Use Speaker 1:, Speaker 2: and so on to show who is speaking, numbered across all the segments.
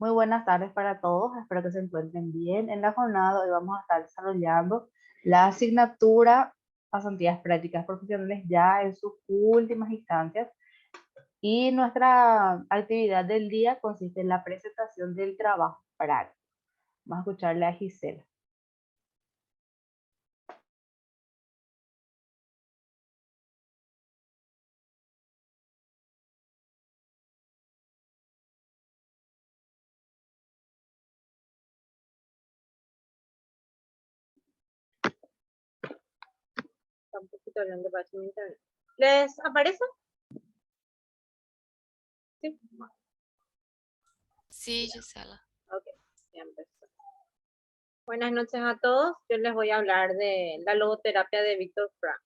Speaker 1: Muy buenas tardes para todos, espero que se encuentren bien. En la jornada de hoy vamos a estar desarrollando la asignatura Pasantías Prácticas Profesionales ya en sus últimas instancias y nuestra actividad del día consiste en la presentación del trabajo práctico. Vamos a escucharle a Gisela.
Speaker 2: Está un poquito grande para su internet. ¿Les aparece? Sí.
Speaker 3: Sí, Gisela.
Speaker 2: Ok, ya empezó. Buenas noches a todos. Yo les voy a hablar de la logoterapia de Víctor Frank.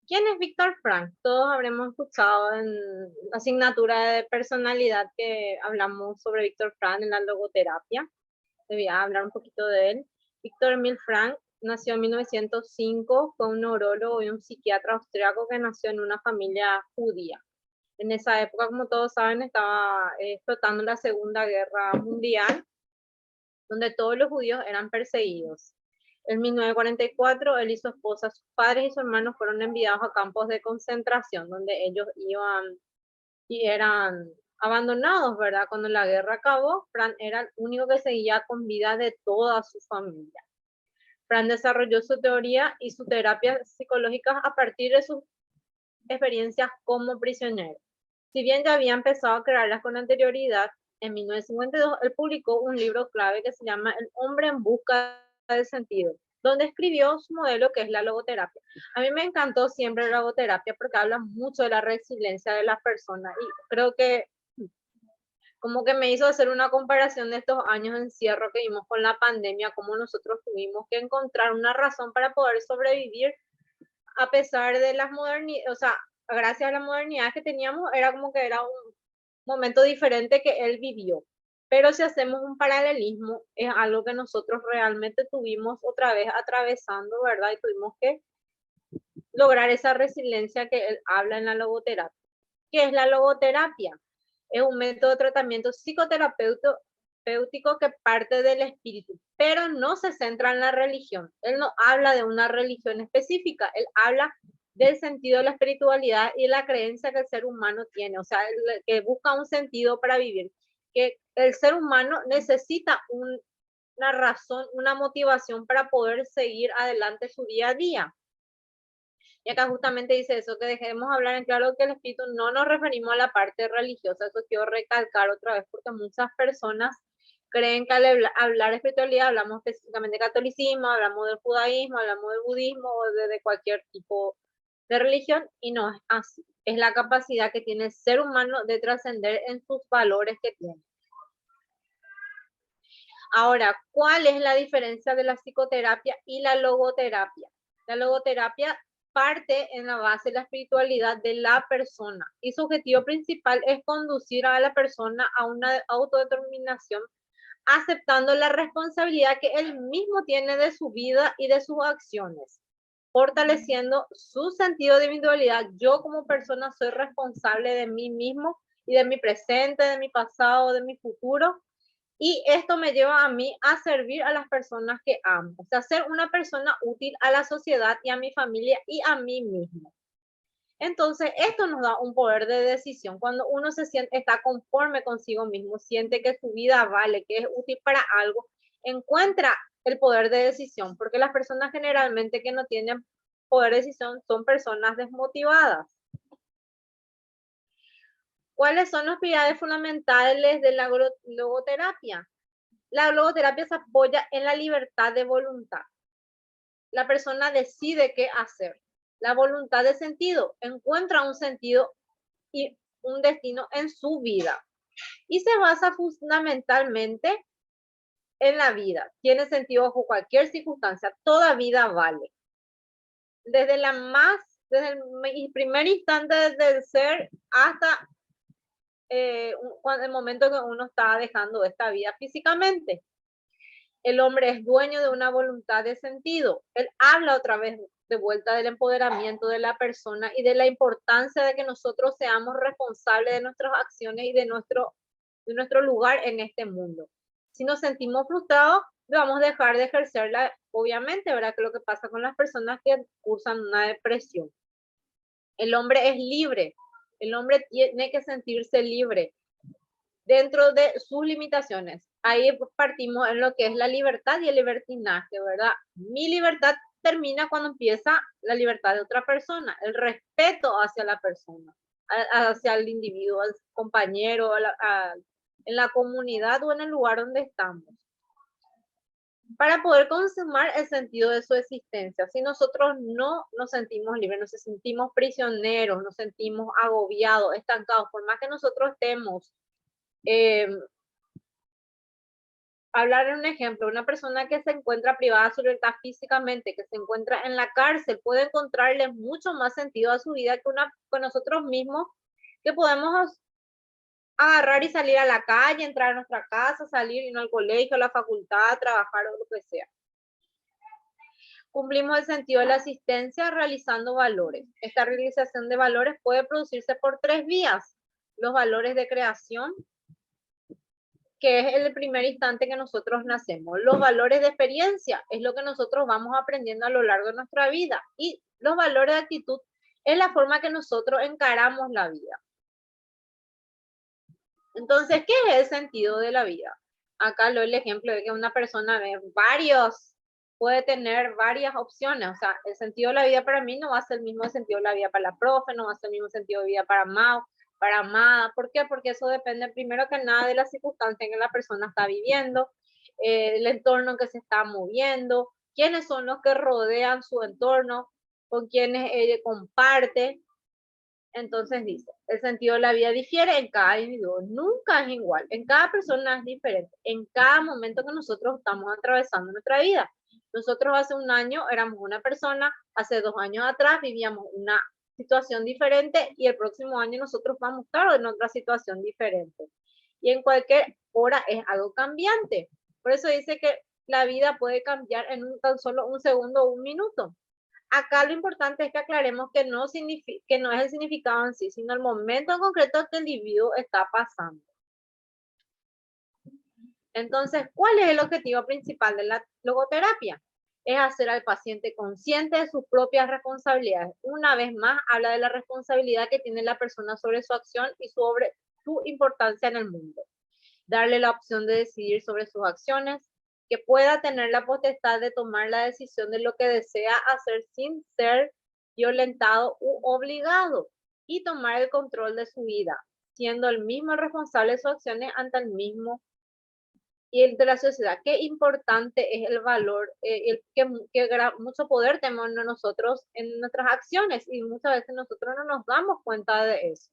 Speaker 2: ¿Quién es Víctor Frank? Todos habremos escuchado en la asignatura de personalidad que hablamos sobre Víctor Frank en la logoterapia. Les voy a hablar un poquito de él. Víctor Emil Frank nació en 1905, fue un neurólogo y un psiquiatra austriaco que nació en una familia judía. En esa época, como todos saben, estaba explotando la Segunda Guerra Mundial, donde todos los judíos eran perseguidos. En 1944, él y su esposa, sus padres y sus hermanos fueron enviados a campos de concentración, donde ellos iban y eran abandonados, ¿verdad? Cuando la guerra acabó, Fran era el único que seguía con vida de toda su familia. Fran desarrolló su teoría y su terapia psicológica a partir de sus experiencias como prisionero. Si bien ya había empezado a crearlas con anterioridad, en 1952 él publicó un libro clave que se llama El hombre en busca del sentido, donde escribió su modelo que es la logoterapia. A mí me encantó siempre la logoterapia porque habla mucho de la resiliencia de las personas y creo que como que me hizo hacer una comparación de estos años de encierro que vimos con la pandemia, cómo nosotros tuvimos que encontrar una razón para poder sobrevivir a pesar de las modernidades, o sea, gracias a la modernidad que teníamos, era como que era un momento diferente que él vivió. Pero si hacemos un paralelismo, es algo que nosotros realmente tuvimos otra vez atravesando, ¿verdad? Y tuvimos que lograr esa resiliencia que él habla en la logoterapia. ¿Qué es la logoterapia? Es un método de tratamiento psicoterapéutico que parte del espíritu, pero no se centra en la religión. Él no habla de una religión específica, él habla del sentido de la espiritualidad y la creencia que el ser humano tiene, o sea, que busca un sentido para vivir, que el ser humano necesita una razón, una motivación para poder seguir adelante su día a día. Y acá justamente dice eso, que dejemos hablar en claro que el espíritu no nos referimos a la parte religiosa. Eso quiero recalcar otra vez porque muchas personas creen que al hablar de espiritualidad hablamos específicamente de catolicismo, hablamos del judaísmo, hablamos del budismo o de cualquier tipo de religión y no es así. Es la capacidad que tiene el ser humano de trascender en sus valores que tiene. Ahora, ¿cuál es la diferencia de la psicoterapia y la logoterapia? La logoterapia parte en la base de la espiritualidad de la persona y su objetivo principal es conducir a la persona a una autodeterminación, aceptando la responsabilidad que él mismo tiene de su vida y de sus acciones, fortaleciendo su sentido de individualidad. Yo como persona soy responsable de mí mismo y de mi presente, de mi pasado, de mi futuro. Y esto me lleva a mí a servir a las personas que amo, o sea, ser una persona útil a la sociedad y a mi familia y a mí mismo. Entonces, esto nos da un poder de decisión. Cuando uno se siente, está conforme consigo mismo, siente que su vida vale, que es útil para algo, encuentra el poder de decisión, porque las personas generalmente que no tienen poder de decisión son personas desmotivadas. ¿Cuáles son las pilares fundamentales de la logoterapia? La logoterapia se apoya en la libertad de voluntad. La persona decide qué hacer. La voluntad de sentido encuentra un sentido y un destino en su vida. Y se basa fundamentalmente en la vida. Tiene sentido bajo cualquier circunstancia. Toda vida vale. Desde el primer instante del ser hasta el momento que uno está dejando esta vida físicamente. El hombre es dueño de una voluntad de sentido. Él habla otra vez de vuelta del empoderamiento de la persona y de la importancia de que nosotros seamos responsables de nuestras acciones y de nuestro lugar en este mundo. Si nos sentimos frustrados, vamos a dejar de ejercerla, obviamente, ¿verdad? Que es lo que pasa con las personas que cursan una depresión. El hombre es libre, el hombre tiene que sentirse libre dentro de sus limitaciones. Ahí partimos en lo que es la libertad y el libertinaje, ¿verdad? Mi libertad termina cuando empieza la libertad de otra persona, el respeto hacia la persona, hacia el individuo, al compañero, en la comunidad o en el lugar donde estamos, para poder consumar el sentido de su existencia. Si nosotros no nos sentimos libres, nos sentimos prisioneros, nos sentimos agobiados, estancados, por más que nosotros estemos, hablar en un ejemplo, una persona que se encuentra privada de su libertad físicamente, que se encuentra en la cárcel, puede encontrarle mucho más sentido a su vida que nosotros mismos, que podemos agarrar y salir a la calle, entrar a nuestra casa, salir, ir al colegio, a la facultad, a trabajar o lo que sea. Cumplimos el sentido de la asistencia realizando valores. Esta realización de valores puede producirse por 3 vías. Los valores de creación, que es el primer instante que nosotros nacemos. Los valores de experiencia es lo que nosotros vamos aprendiendo a lo largo de nuestra vida. Y los valores de actitud es la forma que nosotros encaramos la vida. Entonces, ¿qué es el sentido de la vida? Acá lo el ejemplo de que una persona ve puede tener varias opciones. O sea, el sentido de la vida para mí no va a ser el mismo sentido de la vida para la profe, no va a ser el mismo sentido de vida para Mau, para Amada. ¿Por qué? Porque eso depende primero que nada de las circunstancias en que la persona está viviendo, el entorno en que se está moviendo, quiénes son los que rodean su entorno, con quienes ella comparte. Entonces dice, el sentido de la vida difiere en cada individuo, nunca es igual, en cada persona es diferente, en cada momento que nosotros estamos atravesando nuestra vida. Nosotros hace un año éramos una persona, hace 2 años atrás vivíamos una situación diferente y el próximo año nosotros vamos a estar en otra situación diferente. Y en cualquier hora es algo cambiante. Por eso dice que la vida puede cambiar en tan solo un segundo o un minuto. Acá lo importante es que aclaremos que no es el significado en sí, sino el momento en concreto que el individuo está pasando. Entonces, ¿cuál es el objetivo principal de la logoterapia? Es hacer al paciente consciente de sus propias responsabilidades. Una vez más, habla de la responsabilidad que tiene la persona sobre su acción y sobre su importancia en el mundo. Darle la opción de decidir sobre sus acciones, que pueda tener la potestad de tomar la decisión de lo que desea hacer sin ser violentado u obligado, y tomar el control de su vida, siendo el mismo responsable de sus acciones ante el mismo y el de la sociedad. Qué importante es el valor, que mucho poder tenemos nosotros en nuestras acciones, y muchas veces nosotros no nos damos cuenta de eso.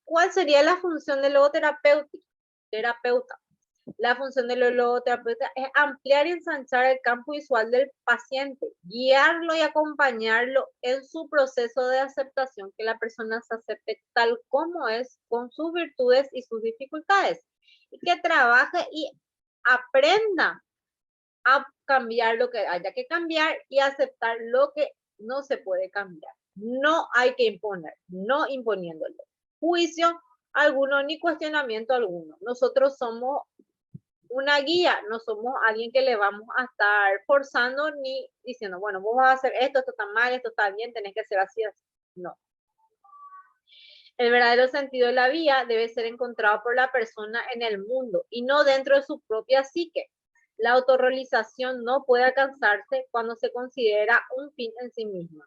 Speaker 2: ¿Cuál sería la función del logoterapeuta? La función del logoterapeuta es ampliar y ensanchar el campo visual del paciente, guiarlo y acompañarlo en su proceso de aceptación, que la persona se acepte tal como es, con sus virtudes y sus dificultades, y que trabaje y aprenda a cambiar lo que haya que cambiar y aceptar lo que no se puede cambiar. No hay que imponer, no imponiéndolo juicio alguno ni cuestionamiento alguno. Nosotros somos una guía, no somos alguien que le vamos a estar forzando ni diciendo, bueno, vos vas a hacer esto, esto está mal, esto está bien, tenés que hacer así, así. No. El verdadero sentido de la vida debe ser encontrado por la persona en el mundo y no dentro de su propia psique. La autorrealización no puede alcanzarse cuando se considera un fin en sí misma,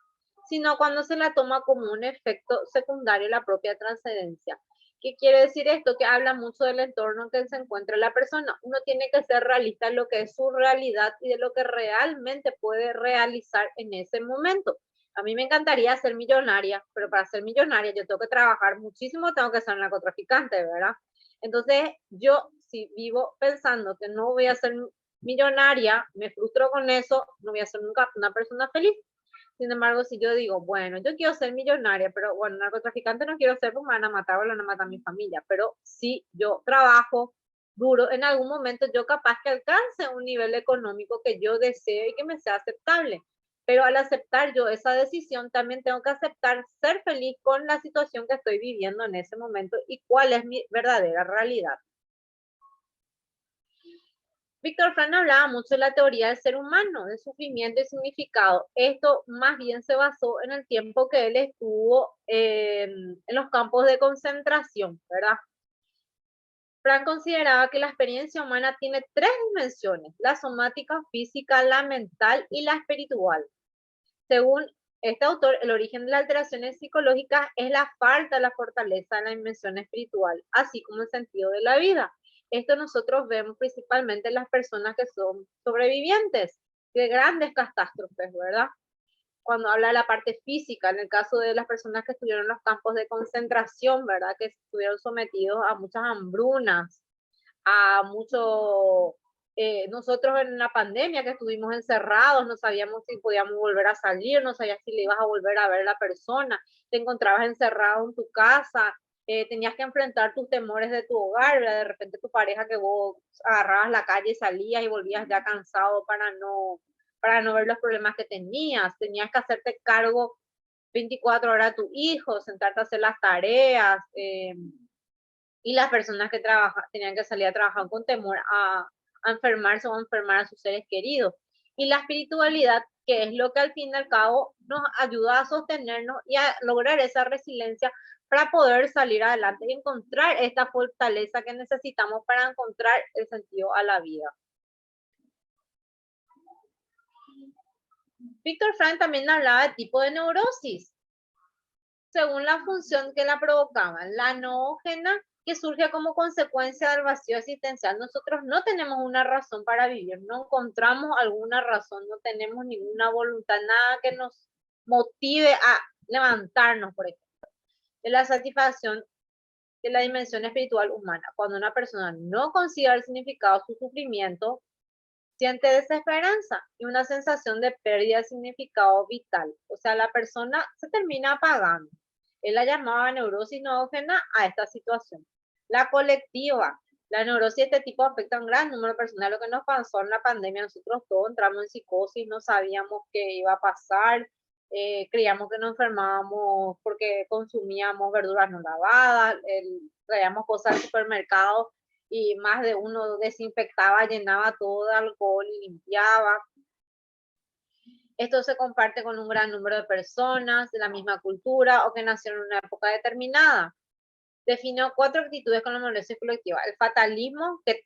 Speaker 2: sino cuando se la toma como un efecto secundario la propia trascendencia. ¿Qué quiere decir esto? Que habla mucho del entorno en que se encuentra la persona. Uno tiene que ser realista en lo que es su realidad y de lo que realmente puede realizar en ese momento. A mí me encantaría ser millonaria, pero para ser millonaria yo tengo que trabajar muchísimo, tengo que ser narcotraficante, ¿verdad? Entonces, yo si vivo pensando que no voy a ser millonaria, me frustro con eso, no voy a ser nunca una persona feliz. Sin embargo, si yo digo, bueno, yo quiero ser millonaria, pero bueno, narcotraficante no quiero ser porque me van a matar o le van a matar a mi familia, pero si yo trabajo, duro, en algún momento yo capaz que alcance un nivel económico que yo deseo y que me sea aceptable. Pero al aceptar yo esa decisión, también tengo que aceptar ser feliz con la situación que estoy viviendo en ese momento y cuál es mi verdadera realidad. Víctor Frank hablaba mucho de la teoría del ser humano, de sufrimiento y significado. Esto más bien se basó en el tiempo que él estuvo en los campos de concentración, ¿verdad? Frank consideraba que la experiencia humana tiene tres dimensiones: la somática, física, la mental y la espiritual. Según este autor, el origen de las alteraciones psicológicas es la falta de la fortaleza en la dimensión espiritual, así como el sentido de la vida. Esto nosotros vemos principalmente en las personas que son sobrevivientes de grandes catástrofes, ¿verdad? Cuando habla de la parte física, en el caso de las personas que estuvieron en los campos de concentración, ¿verdad? Que estuvieron sometidos a muchas hambrunas, a mucho, nosotros en la pandemia que estuvimos encerrados, no sabíamos si podíamos volver a salir, no sabías si le ibas a volver a ver a la persona, te encontrabas encerrado en tu casa, tenías que enfrentar tus temores de tu hogar, ¿verdad? De repente tu pareja que vos agarrabas la calle y salías y volvías ya cansado para no ver los problemas que tenías que hacerte cargo 24 horas de tu hijo, sentarte a hacer las tareas, y las personas que tenían que salir a trabajar con temor a enfermarse o a enfermar a sus seres queridos. Y la espiritualidad, que es lo que al fin y al cabo nos ayuda a sostenernos y a lograr esa resiliencia para poder salir adelante y encontrar esta fortaleza que necesitamos para encontrar el sentido a la vida. Víctor Frank también hablaba de tipo de neurosis, según la función que la provocaban. La noógena, que surge como consecuencia del vacío existencial. Nosotros no tenemos una razón para vivir, no encontramos alguna razón, no tenemos ninguna voluntad, nada que nos motive a levantarnos, por ejemplo. De la satisfacción de la dimensión espiritual humana. Cuando una persona no considera el significado de su sufrimiento, siente desesperanza y una sensación de pérdida de significado vital. O sea, la persona se termina apagando. Él la llamaba neurosis noógena a esta situación. La colectiva. La neurosis de este tipo afecta a un gran número de personas. Lo que nos pasó en la pandemia, nosotros todos entramos en psicosis, no sabíamos qué iba a pasar, creíamos que nos enfermábamos porque consumíamos verduras no lavadas, traíamos cosas al supermercado y más de uno desinfectaba, llenaba todo de alcohol y limpiaba. Esto se comparte con un gran número de personas de la misma cultura o que nacieron en una época determinada. Definió 4 actitudes con la molestia colectiva. El fatalismo, que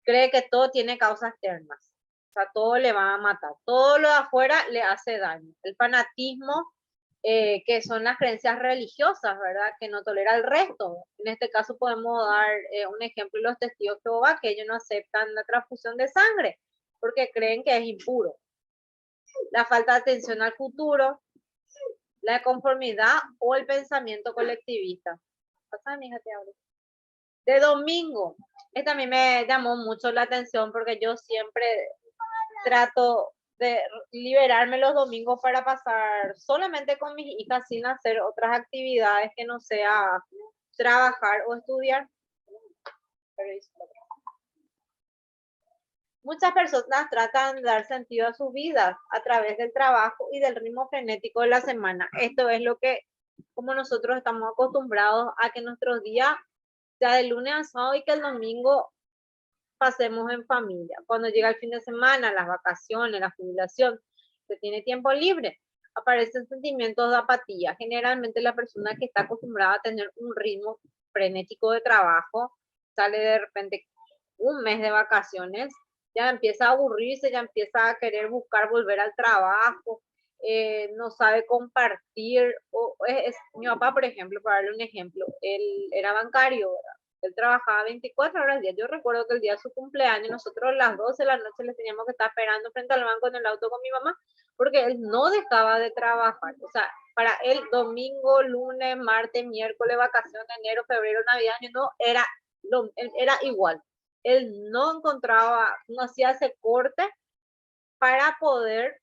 Speaker 2: cree que todo tiene causas externas. O sea, todo le va a matar. Todo lo de afuera le hace daño. El fanatismo, que son las creencias religiosas, ¿verdad? Que no tolera el resto. En este caso podemos dar un ejemplo de los testigos de Jehová, que ellos no aceptan la transfusión de sangre porque creen que es impuro. La falta de atención al futuro, la conformidad o el pensamiento colectivista. Pasa, mija, te hablo. De domingo, esta a mí me llamó mucho la atención porque yo siempre trato de liberarme los domingos para pasar solamente con mis hijas sin hacer otras actividades que no sea trabajar o estudiar. Muchas personas tratan de dar sentido a sus vidas a través del trabajo y del ritmo frenético de la semana. Esto es lo que, como nosotros estamos acostumbrados a que nuestros días sea de lunes a sábado y que el domingo pasemos en familia. Cuando llega el fin de semana, las vacaciones, la jubilación, se tiene tiempo libre, aparecen sentimientos de apatía. Generalmente la persona que está acostumbrada a tener un ritmo frenético de trabajo, sale de repente un mes de vacaciones, ya empieza a aburrirse, ya empieza a querer buscar volver al trabajo, no sabe compartir. Mi papá, por ejemplo, para darle un ejemplo, él era bancario, ¿verdad? Él trabajaba 24 horas al día. Yo recuerdo que el día de su cumpleaños, nosotros a las 12 de la noche le teníamos que estar esperando frente al banco en el auto con mi mamá, porque él no dejaba de trabajar. O sea, para él, domingo, lunes, martes, miércoles, vacaciones, enero, febrero, Navidad, no, era igual. Él no encontraba, no hacía ese corte para poder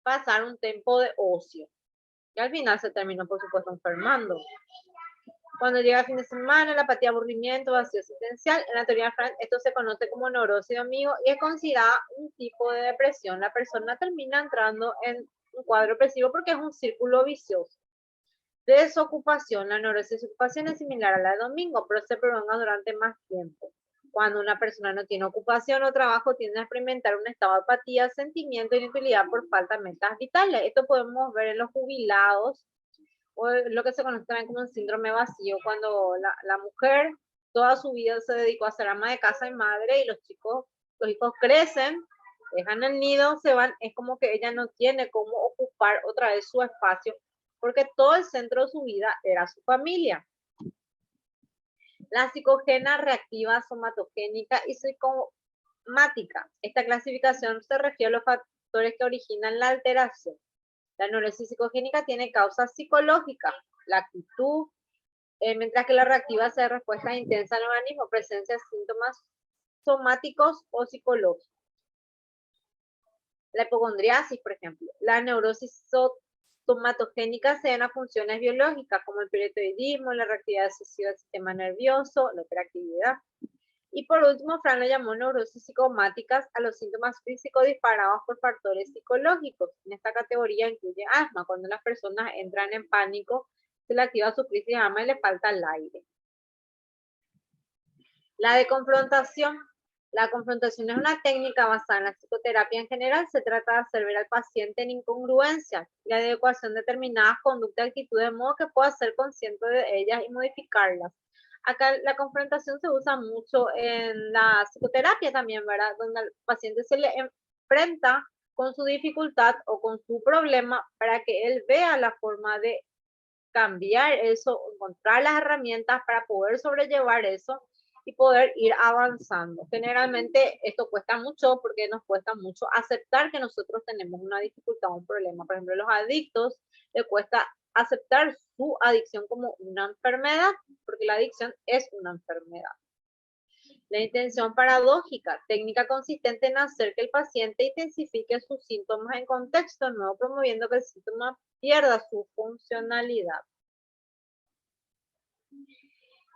Speaker 2: pasar un tiempo de ocio. Y al final se terminó, por supuesto, enfermando. Cuando llega el fin de semana, la apatía, aburrimiento, vacío existencial, en la teoría de Frank esto se conoce como neurosis de amigo y es considerada un tipo de depresión. La persona termina entrando en un cuadro depresivo porque es un círculo vicioso. Desocupación. La neurosis de desocupación es similar a la de domingo, pero se prolonga durante más tiempo. Cuando una persona no tiene ocupación o trabajo, tiende a experimentar un estado de apatía, sentimiento de inutilidad por falta de metas vitales. Esto podemos ver en los jubilados o lo que se conoce también como un síndrome vacío, cuando la mujer toda su vida se dedicó a ser ama de casa y madre y los hijos crecen, dejan el nido, se van, es como que ella no tiene cómo ocupar otra vez su espacio, porque todo el centro de su vida era su familia. La psicogena reactiva, somatogénica y psicomática. Esta clasificación se refiere a los factores que originan la alteración. La neurosis psicogénica tiene causas psicológicas, la actitud, mientras que la reactiva se respuesta intensa al organismo, presencia de síntomas somáticos o psicológicos. La hipocondriasis, por ejemplo. La neurosis somatogénica se dan a funciones biológicas como el piretoidismo, la reactividad excesiva del sistema nervioso, la hiperactividad. Y por último, Fran lo llamó neurosis psicomáticas a los síntomas físicos disparados por factores psicológicos. En esta categoría incluye asma, cuando las personas entran en pánico, se le activa su crisis de asma y le falta el aire. La de confrontación. La confrontación es una técnica basada en la psicoterapia en general. Se trata de hacer ver al paciente en incongruencias y la adecuación de determinadas conductas y actitudes de modo que pueda ser consciente de ellas y modificarlas. Acá la confrontación se usa mucho en la psicoterapia también, ¿verdad? Donde al paciente se le enfrenta con su dificultad o con su problema para que él vea la forma de cambiar eso, encontrar las herramientas para poder sobrellevar eso y poder ir avanzando. Generalmente esto cuesta mucho porque nos cuesta mucho aceptar que nosotros tenemos una dificultad o un problema. Por ejemplo, los adictos les cuesta aceptar su adicción como una enfermedad, porque la adicción es una enfermedad. La intención paradójica, técnica consistente en hacer que el paciente intensifique sus síntomas en contexto nuevo, promoviendo que el síntoma pierda su funcionalidad.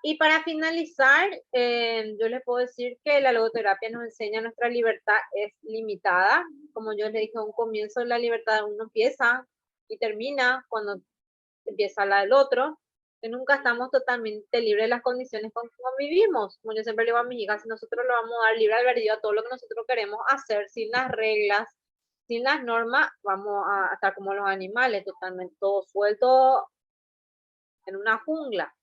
Speaker 2: Y para finalizar, yo les puedo decir que la logoterapia nos enseña nuestra libertad es limitada. Como yo les dije a un comienzo, la libertad de uno empieza y termina cuando empieza la del otro, que nunca estamos totalmente libres de las condiciones con que convivimos. Como yo siempre le digo a mis hijas, si nosotros le vamos a dar libre albedrío a todo lo que nosotros queremos hacer, sin las reglas, sin las normas, vamos a estar como los animales, totalmente todo suelto en una jungla.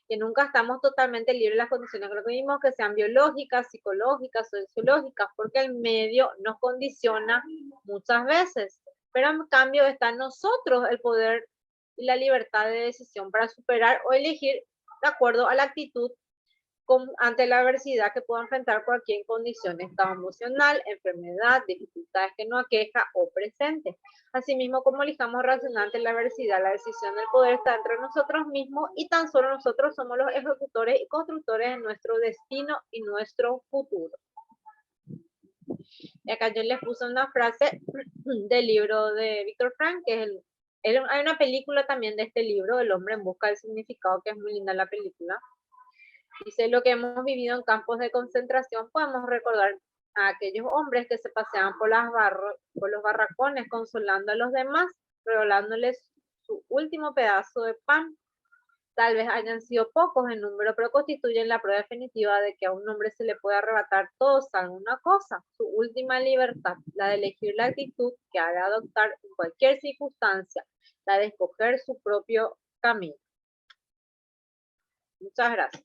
Speaker 2: Que nunca estamos totalmente libres de las condiciones que vivimos, que sean biológicas, psicológicas, sociológicas, porque el medio nos condiciona muchas veces. Pero en cambio está en nosotros el poder y la libertad de decisión para superar o elegir de acuerdo a la actitud ante la adversidad que pueda enfrentar cualquier condición, estado emocional, enfermedad, dificultades que nos aqueja o presente. Asimismo, como elijamos reaccionar ante la adversidad, la decisión del poder está entre nosotros mismos y tan solo nosotros somos los ejecutores y constructores de nuestro destino y nuestro futuro. Y acá yo les puse una frase del libro de Víctor Frank, que es hay una película también de este libro, El hombre en busca del significado, que es muy linda la película. Dice, lo que hemos vivido en campos de concentración, podemos recordar a aquellos hombres que se paseaban por los barracones consolando a los demás, regalándoles su último pedazo de pan. Tal vez hayan sido pocos en número, pero constituyen la prueba definitiva de que a un hombre se le puede arrebatar todo salvo una cosa, su última libertad, la de elegir la actitud que haga adoptar en cualquier circunstancia, la de escoger su propio camino. Muchas gracias.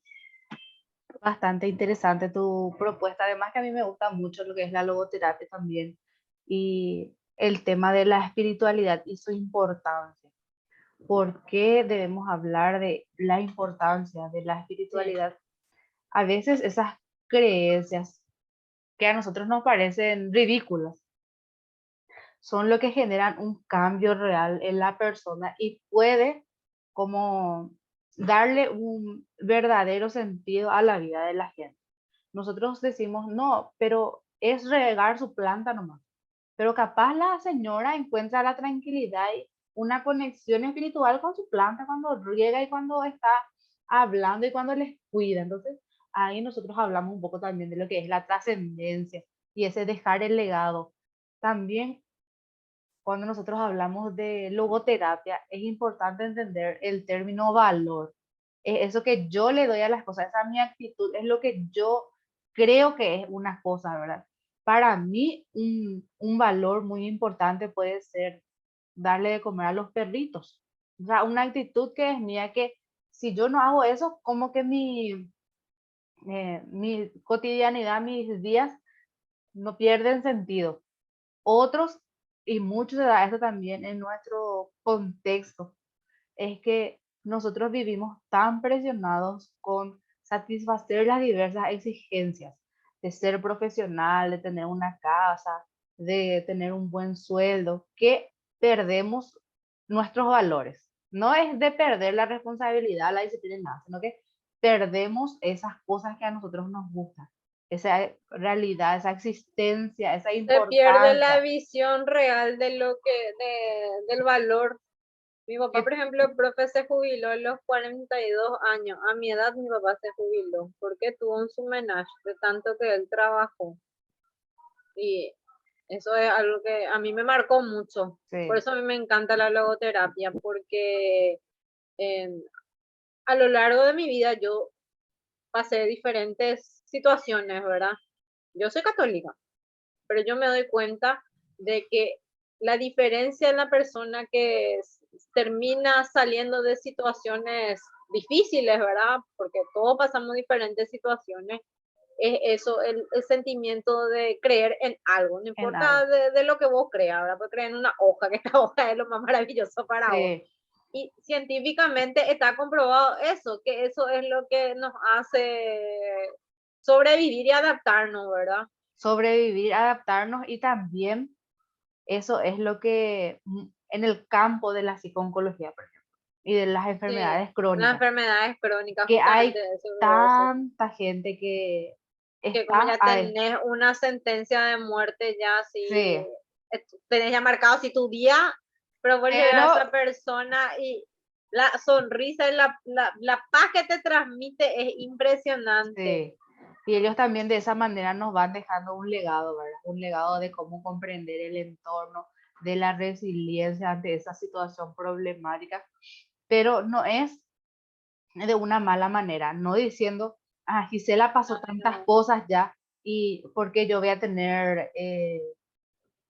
Speaker 1: Bastante interesante tu propuesta, además que a mí me gusta mucho lo que es la logoterapia también y el tema de la espiritualidad y su importancia. ¿Por qué debemos hablar de la importancia de la espiritualidad? A veces esas creencias que a nosotros nos parecen ridículas son lo que generan un cambio real en la persona y puede como darle un verdadero sentido a la vida de la gente. Nosotros decimos, no, pero es regar su planta nomás. Pero capaz la señora encuentra la tranquilidad y una conexión espiritual con su planta cuando riega y cuando está hablando y cuando les cuida. Entonces, ahí nosotros hablamos un poco también de lo que es la trascendencia y ese dejar el legado. También cuando nosotros hablamos de logoterapia, es importante entender el término valor. Es eso que yo le doy a las cosas, esa es mi actitud, es lo que yo creo que es una cosa, ¿verdad? Para mí, un valor muy importante puede ser darle de comer a los perritos. O sea, una actitud que es mía, que si yo no hago eso, como que mi cotidianidad, mis días no pierden sentido. Otros, y mucho se da esto también en nuestro contexto, es que nosotros vivimos tan presionados con satisfacer las diversas exigencias de ser profesional, de tener una casa, de tener un buen sueldo, que perdemos nuestros valores. No es de perder la responsabilidad, la disciplina, nada, sino que perdemos esas cosas que a nosotros nos gustan, esa realidad, esa existencia, esa
Speaker 2: Se pierde la
Speaker 1: importancia.
Speaker 2: visión real de del valor. Mi papá,
Speaker 1: Que,
Speaker 2: por ejemplo, el profe se jubiló a los 42 años. A mi edad mi papá se jubiló porque tuvo un sumenage de tanto que él trabajó. Y eso es algo que a mí me marcó mucho. Por
Speaker 1: sí,
Speaker 2: eso a mí me encanta la logoterapia, porque eh, a lo largo de mi vida yo pasé diferentes situaciones, ¿verdad? Yo soy católica, pero yo me doy cuenta de que la diferencia en la persona que termina saliendo de situaciones difíciles, ¿verdad? Porque todos pasamos diferentes situaciones, es eso, el sentimiento de creer en algo, no
Speaker 1: en
Speaker 2: importa
Speaker 1: algo.
Speaker 2: de lo que vos creas, ¿verdad? Puedes creer en una hoja, que esta hoja es lo más maravilloso para vos.
Speaker 1: Sí,
Speaker 2: Y científicamente está comprobado eso, que eso es lo que nos hace sobrevivir y adaptarnos, ¿verdad?
Speaker 1: sobrevivir, adaptarnos, y también eso es lo que en el campo de la psiconcología, por ejemplo, y de las
Speaker 2: Sí,
Speaker 1: enfermedades
Speaker 2: las
Speaker 1: crónicas,
Speaker 2: enfermedades crónicas,
Speaker 1: que
Speaker 2: justamente
Speaker 1: hay
Speaker 2: de eso que vos decís,
Speaker 1: tanta gente que
Speaker 2: que como
Speaker 1: está
Speaker 2: ya
Speaker 1: ahí.
Speaker 2: tenés una sentencia de muerte ya así,
Speaker 1: Sí,
Speaker 2: tenés ya marcado así tu día, pero vos le ves a
Speaker 1: pero
Speaker 2: esa persona y la sonrisa y la paz que te transmite es impresionante.
Speaker 1: sí. Y ellos también de esa manera nos van dejando un legado, ¿verdad? Un legado de cómo comprender el entorno, de la resiliencia ante esa situación problemática, pero no es de una mala manera, no diciendo, ah, Gisela pasó
Speaker 2: Ay,
Speaker 1: tantas
Speaker 2: no.
Speaker 1: cosas ya y porque yo voy a tener,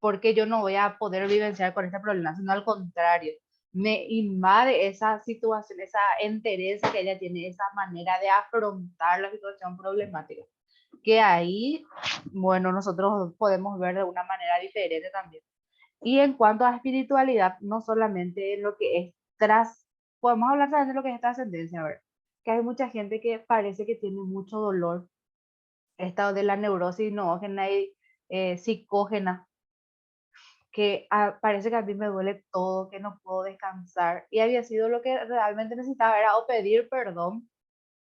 Speaker 1: porque yo no voy a poder vivenciar con este problema, sino al contrario, me invade esa situación, esa entereza que ella tiene, esa manera de afrontar la situación problemática, que ahí, bueno, nosotros podemos ver de una manera diferente también. Y en cuanto a espiritualidad, no solamente en lo que es tras, podemos hablar también de lo que es trascendencia, ¿verdad? Que hay mucha gente que parece que tiene mucho dolor, estado de la neurosis noógena y psicógena, que parece que a mí me duele todo, que no puedo descansar. Y había sido lo que realmente necesitaba, era o pedir perdón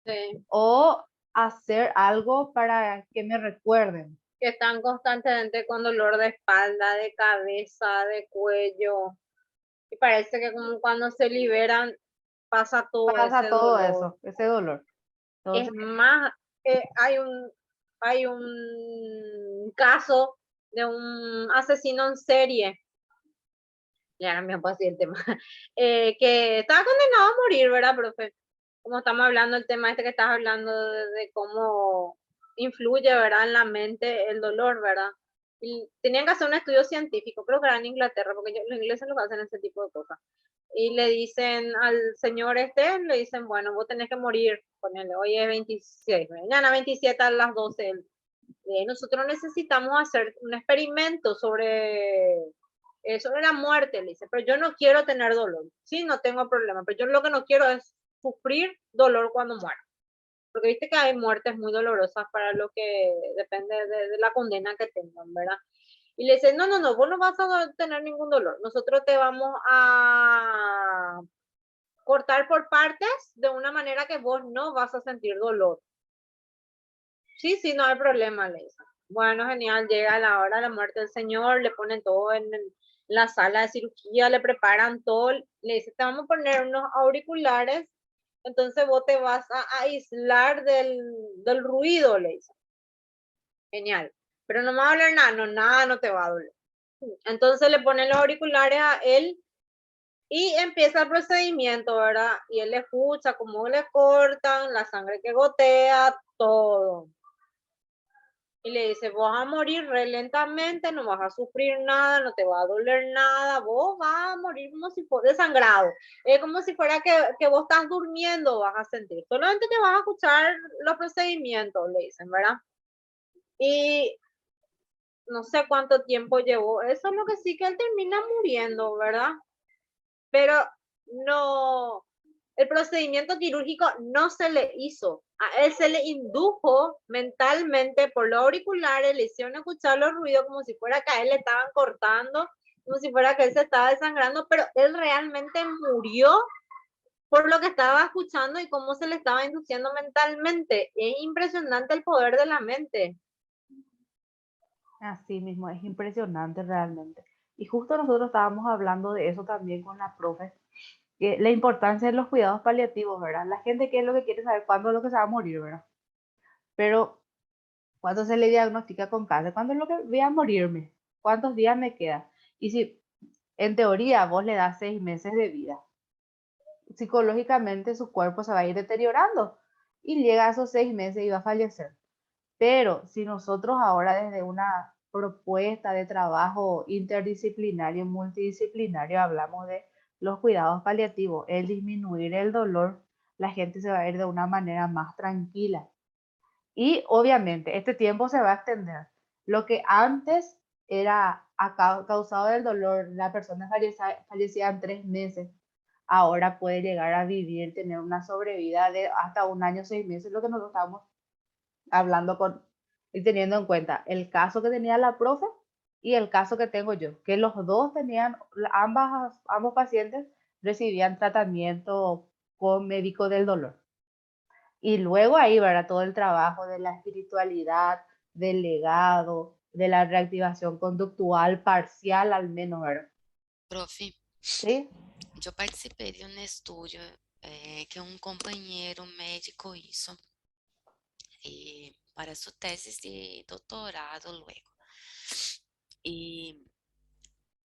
Speaker 2: Sí,
Speaker 1: o hacer algo para que me recuerden.
Speaker 2: que están constantemente con dolor de espalda, de cabeza, de cuello, y parece que como cuando se liberan pasa todo
Speaker 1: Pasa
Speaker 2: ese
Speaker 1: todo
Speaker 2: dolor.
Speaker 1: eso, ese dolor.
Speaker 2: Es
Speaker 1: Entonces,
Speaker 2: más, hay un caso de un asesino en serie, ya no me puedo decir el tema, que estaba condenado a morir, ¿verdad, profe? Como estamos hablando, el tema este que estás hablando de cómo influye, ¿verdad?, en la mente el dolor, ¿verdad? Y tenían que hacer un estudio científico, creo que era en Inglaterra, porque los ingleses lo hacen ese tipo de cosas. Y le dicen al señor este, le dicen, bueno, vos tenés que morir, ponele, hoy es 26, mañana 27 a las 12. Nosotros necesitamos hacer un experimento sobre la muerte, le dice, pero yo no quiero tener dolor, sí, no tengo problema, pero yo lo que no quiero es sufrir dolor cuando muera, porque viste que hay muertes muy dolorosas para lo que depende de la condena que tengan, ¿verdad? Y le dice, no, no, no, vos no vas a tener ningún dolor, nosotros te vamos a cortar por partes de una manera que vos no vas a sentir dolor. Sí, sí, no hay problema, le dice. Bueno, genial, llega la hora de la muerte del señor, le ponen todo en la sala de cirugía, le preparan todo, le dice, te vamos a poner unos auriculares Entonces vos te vas a aislar del ruido, le dice. Genial. Pero no me va a doler nada, no, nada no te va a doler. Entonces le ponen los auriculares a él y empieza el procedimiento, ¿verdad? Y él escucha cómo le cortan, la sangre que gotea, todo. Y le dice, vos vas a morir re lentamente, no vas a sufrir nada, no te va a doler nada, vos vas a morir como si fuera desangrado. Es como si fuera que vos estás durmiendo, vas a sentir. Solamente te vas a escuchar los procedimientos, le dicen, ¿verdad? Y no sé cuánto tiempo llevó. Eso es lo que sí que él termina muriendo, ¿verdad? Pero no, el procedimiento quirúrgico no se le hizo. A él se le indujo mentalmente por los auriculares, le hicieron escuchar los ruidos como si fuera que a él le estaban cortando, como si fuera que él se estaba desangrando, pero él realmente murió por lo que estaba escuchando y cómo se le estaba induciendo mentalmente. Es impresionante el poder de la mente.
Speaker 1: Así mismo, es impresionante realmente. Y justo nosotros estábamos hablando de eso también con la profe, que la importancia de los cuidados paliativos, ¿verdad? La gente qué es lo que quiere saber cuándo es lo que se va a morir, ¿verdad? Pero cuando se le diagnostica con cáncer, ¿cuándo es lo que voy a morirme? ¿Cuántos días me queda? Y si en teoría vos le das 6 meses de vida, psicológicamente su cuerpo se va a ir deteriorando y llega a esos 6 meses y va a fallecer. Pero si nosotros ahora desde una propuesta de trabajo interdisciplinario, multidisciplinario, hablamos de los cuidados paliativos, el disminuir el dolor, la gente se va a ir de una manera más tranquila. Y obviamente este tiempo se va a extender. Lo que antes era causado del dolor, la persona fallecía en 3 meses, ahora puede llegar a vivir, tener una sobrevida de hasta un año, 6 meses, lo que nosotros estamos hablando con y teniendo en cuenta el caso que tenía la profe y el caso que tengo yo, que los dos tenían, ambos pacientes recibían tratamiento con médico del dolor. Y luego ahí, ¿verdad? Todo el trabajo de la espiritualidad, del legado, de la reactivación conductual parcial al menos, ¿verdad?
Speaker 3: Profe,
Speaker 1: Sí.
Speaker 3: yo participé de un estudio que un compañero médico hizo para su tesis de doctorado luego. Y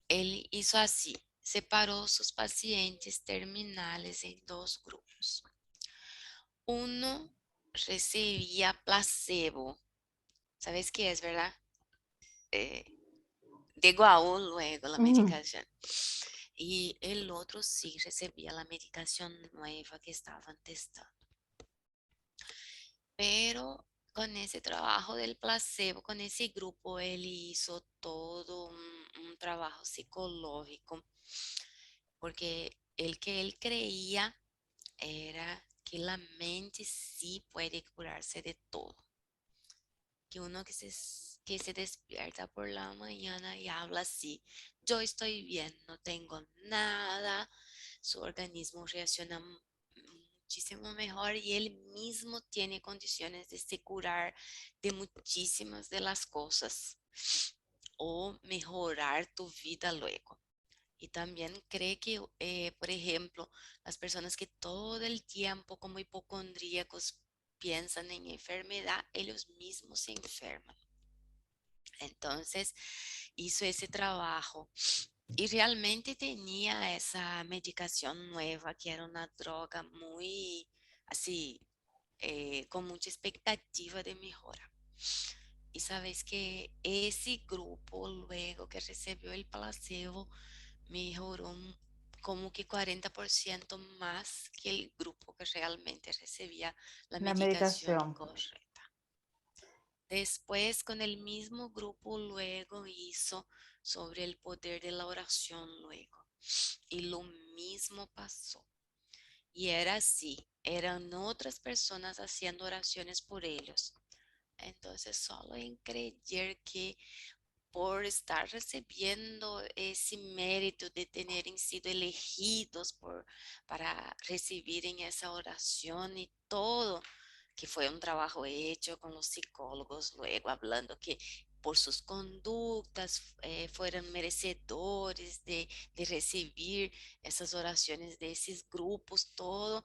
Speaker 3: él hizo así, separó sus pacientes terminales en dos grupos. Uno recibía placebo, ¿sabes qué es, verdad? Eh, de Guaul luego la
Speaker 1: Ujú.
Speaker 3: medicación. Y el otro sí recibía la medicación nueva que estaban testando. Pero con ese trabajo del placebo, con ese grupo, él hizo todo un trabajo psicológico, porque el que él creía era que la mente sí puede curarse de todo, que uno que se despierta por la mañana y habla así, yo estoy bien, no tengo nada, su organismo reacciona muchísimo mejor y él mismo tiene condiciones de se curar de muchísimas de las cosas o mejorar tu vida luego. Y también cree que, por ejemplo, las personas que todo el tiempo como hipocondríacos piensan en enfermedad, ellos mismos se enferman. Entonces hizo ese trabajo y realmente tenía esa medicación nueva que era una droga muy así, con mucha expectativa de mejora. Y sabes que ese grupo luego que recibió el placebo mejoró como que 40% más que el grupo que realmente recibía la
Speaker 1: La
Speaker 3: medicación
Speaker 1: medicación.
Speaker 3: correcta. Después, con el mismo grupo, luego hizo sobre el poder de la oración luego. Y lo mismo pasó. Y era así, eran otras personas haciendo oraciones por ellos. Entonces, solo en creer que por estar recibiendo ese mérito de tener sido elegidos para recibir en esa oración y todo, que fue un trabajo hecho con los psicólogos, luego hablando que por sus conductas fueran merecedores de recibir esas oraciones de esos grupos, todo.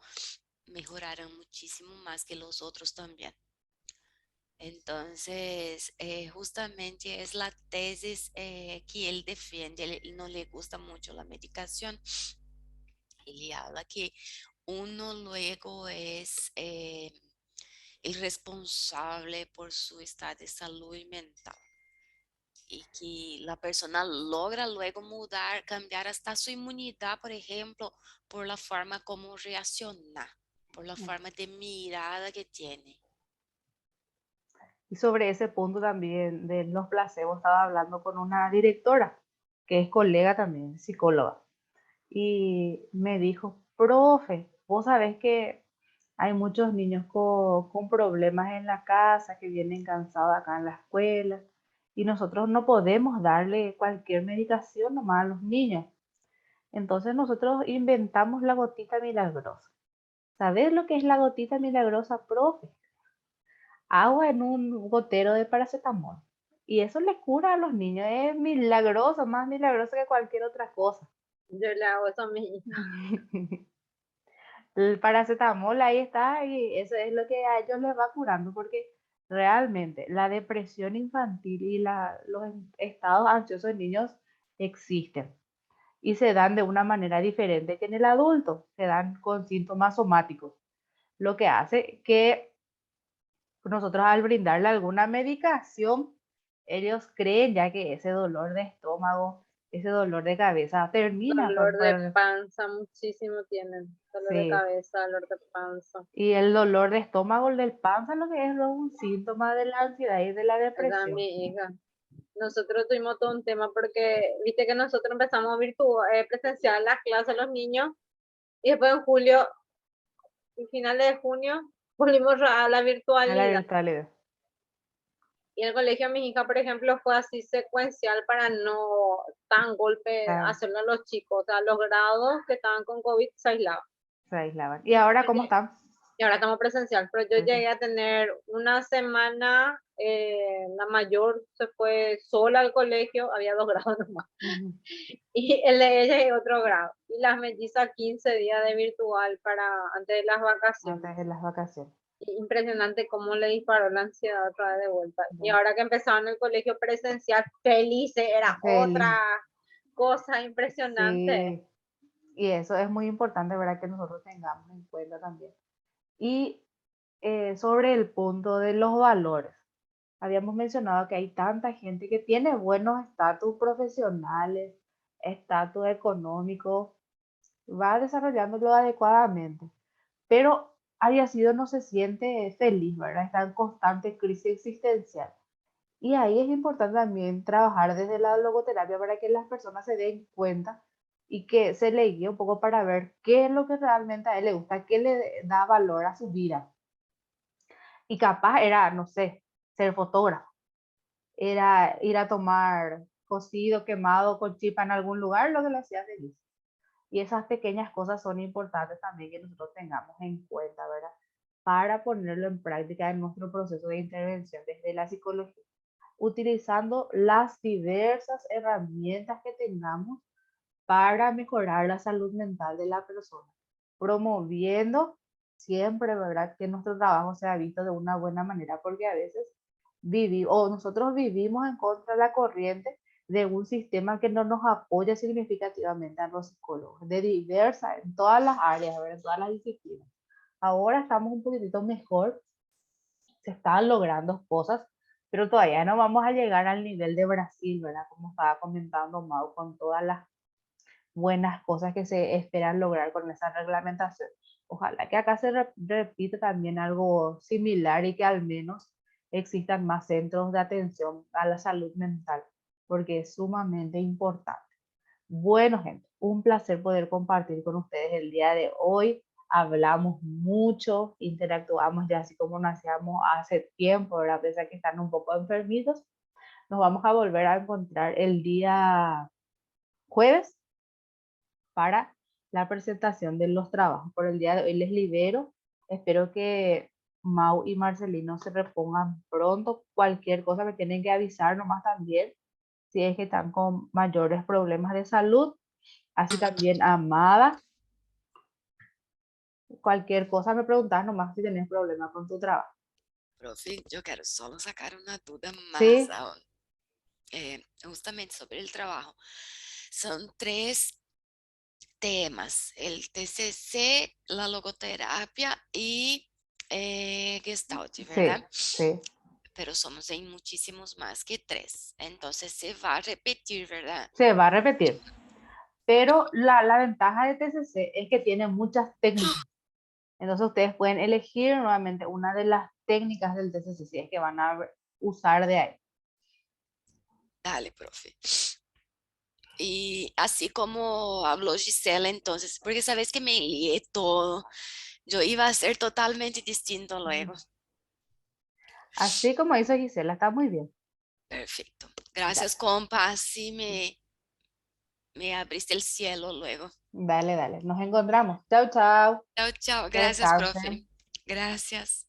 Speaker 3: mejoraran muchísimo más que los otros también. Entonces, justamente es la tesis que él defiende. Él no le gusta mucho la medicación. Él habla que uno luego es el responsable por su estado de salud mental y que la persona logra luego mudar, cambiar hasta su inmunidad, por ejemplo, por la forma como reacciona, por la forma de mirada que tiene.
Speaker 1: Y sobre ese punto también de los placebos, estaba hablando con una directora, que es colega también, psicóloga, y me dijo, profe, vos sabés que hay muchos niños con problemas en la casa, que vienen cansados acá en la escuela, y nosotros no podemos darle cualquier medicación nomás a los niños. Entonces nosotros inventamos la gotita milagrosa. ¿Sabés lo que es la gotita milagrosa, profe? Agua en un gotero de paracetamol. Y eso le cura a los niños. Es milagroso, más milagroso que cualquier otra cosa.
Speaker 2: Yo le hago eso a mi hija.
Speaker 1: El paracetamol ahí está y eso es lo que a ellos les va curando porque realmente la depresión infantil y los estados ansiosos en niños existen y se dan de una manera diferente que en el adulto, se dan con síntomas somáticos, lo que hace que nosotros al brindarle alguna medicación, ellos creen ya que ese dolor de estómago, ese dolor de cabeza termina
Speaker 2: Dolor de panza, muchísimo tienen. Dolor de
Speaker 1: sí.
Speaker 2: cabeza, dolor de panza.
Speaker 1: Y el dolor de estómago, el del panza, lo que es luego un síntoma de la ansiedad y de la
Speaker 2: Esa es
Speaker 1: depresión.
Speaker 2: mi hija. Nosotros tuvimos todo un tema porque, viste que nosotros empezamos presencial las clases a los niños y después en julio, y finales de junio, volvimos a la
Speaker 1: A la
Speaker 2: virtualidad.
Speaker 1: virtualidad.
Speaker 2: Y el colegio de mi hija, por ejemplo, fue así secuencial para no tan golpe
Speaker 1: Ah,
Speaker 2: hacerlo a los chicos. O sea, los grados que estaban con COVID se aislaban.
Speaker 1: se aislaban. ¿Y ahora cómo están?
Speaker 2: Y ahora estamos presencial, pero yo llegué a tener una semana, la mayor se fue sola al colegio, había 2 grados nomás,
Speaker 1: Ujú.
Speaker 2: y el de ella es otro grado. Y las mellizas 15 días de virtual para antes de las vacaciones.
Speaker 1: Antes de las vacaciones.
Speaker 2: Impresionante cómo le disparó la ansiedad otra vez de vuelta. Y
Speaker 1: Ya.
Speaker 2: ahora que empezaron el colegio presencial, felices, era
Speaker 1: Feliz.
Speaker 2: otra cosa impresionante.
Speaker 1: Sí. Y eso es muy importante, ¿verdad? Que nosotros tengamos en cuenta también. Y sobre el punto de los valores. Habíamos mencionado que hay tanta gente que tiene buenos estatus profesionales, estatus económico, va desarrollándolo adecuadamente, pero haya sido no se siente feliz, ¿verdad? Está en constante crisis existencial. Y ahí es importante también trabajar desde la logoterapia para que las personas se den cuenta y que se le guíe un poco para ver qué es lo que realmente a él le gusta, qué le da valor a su vida. Y capaz era, no sé, ser fotógrafo, era ir a tomar cocido, quemado con chipa en algún lugar, lo que le hacía feliz. Y esas pequeñas cosas son importantes también que nosotros tengamos en cuenta, ¿verdad? Para ponerlo en práctica en nuestro proceso de intervención desde la psicología, utilizando las diversas herramientas que tengamos para mejorar la salud mental de la persona, promoviendo siempre, ¿verdad? Que nuestro trabajo sea visto de una buena manera, porque a veces nosotros vivimos en contra de la corriente de un sistema que no nos apoya significativamente a los psicólogos, de diversas, en todas las áreas, ¿verdad? En todas las disciplinas. Ahora estamos un poquitito mejor, se están logrando cosas, pero todavía no vamos a llegar al nivel de Brasil, ¿verdad? Como estaba comentando Mau, con todas las buenas cosas que se esperan lograr con esa reglamentación. Ojalá que acá se repita también algo similar y que al menos existan más centros de atención a la salud mental, porque es sumamente importante. Bueno, gente, un placer poder compartir con ustedes el día de hoy. Hablamos mucho, interactuamos ya así como nos hacíamos hace tiempo, ¿verdad? A pesar que están un poco enfermitos. Nos vamos a volver a encontrar el día jueves para la presentación de los trabajos. Por el día de hoy les libero. Espero que Mau y Marcelino se repongan pronto. Cualquier cosa me tienen que avisar nomás también si es que están con mayores problemas de salud. Así también, Amada, Cualquier cosa me preguntas nomás si tenés problema con tu trabajo.
Speaker 3: Profe, yo quiero solo sacar una duda más
Speaker 1: Sí,
Speaker 3: ahora, justamente sobre el trabajo. Son 3 temas, el TCC, la logoterapia y Gestalt, ¿verdad?
Speaker 1: sí, sí.
Speaker 3: Pero somos en muchísimos más que 3. Entonces se va a repetir, ¿verdad?
Speaker 1: Se va a repetir. Pero la ventaja de TCC es que tiene muchas técnicas. Entonces ustedes pueden elegir nuevamente una de las técnicas del TCC si es que van a usar de ahí.
Speaker 3: Dale, profe. Y así como habló Gisela entonces, porque sabes que me lié todo. Yo iba a ser totalmente distinto luego.
Speaker 1: Así como hizo Gisela, está muy bien.
Speaker 3: Perfecto.
Speaker 1: Dale,
Speaker 3: Gracias, compa. Así me abriste el cielo luego.
Speaker 1: dale, dale. Nos encontramos. Chao, chao.
Speaker 3: Chao, chao.
Speaker 1: Que
Speaker 3: Gracias, profe.
Speaker 1: descansen.
Speaker 3: Gracias.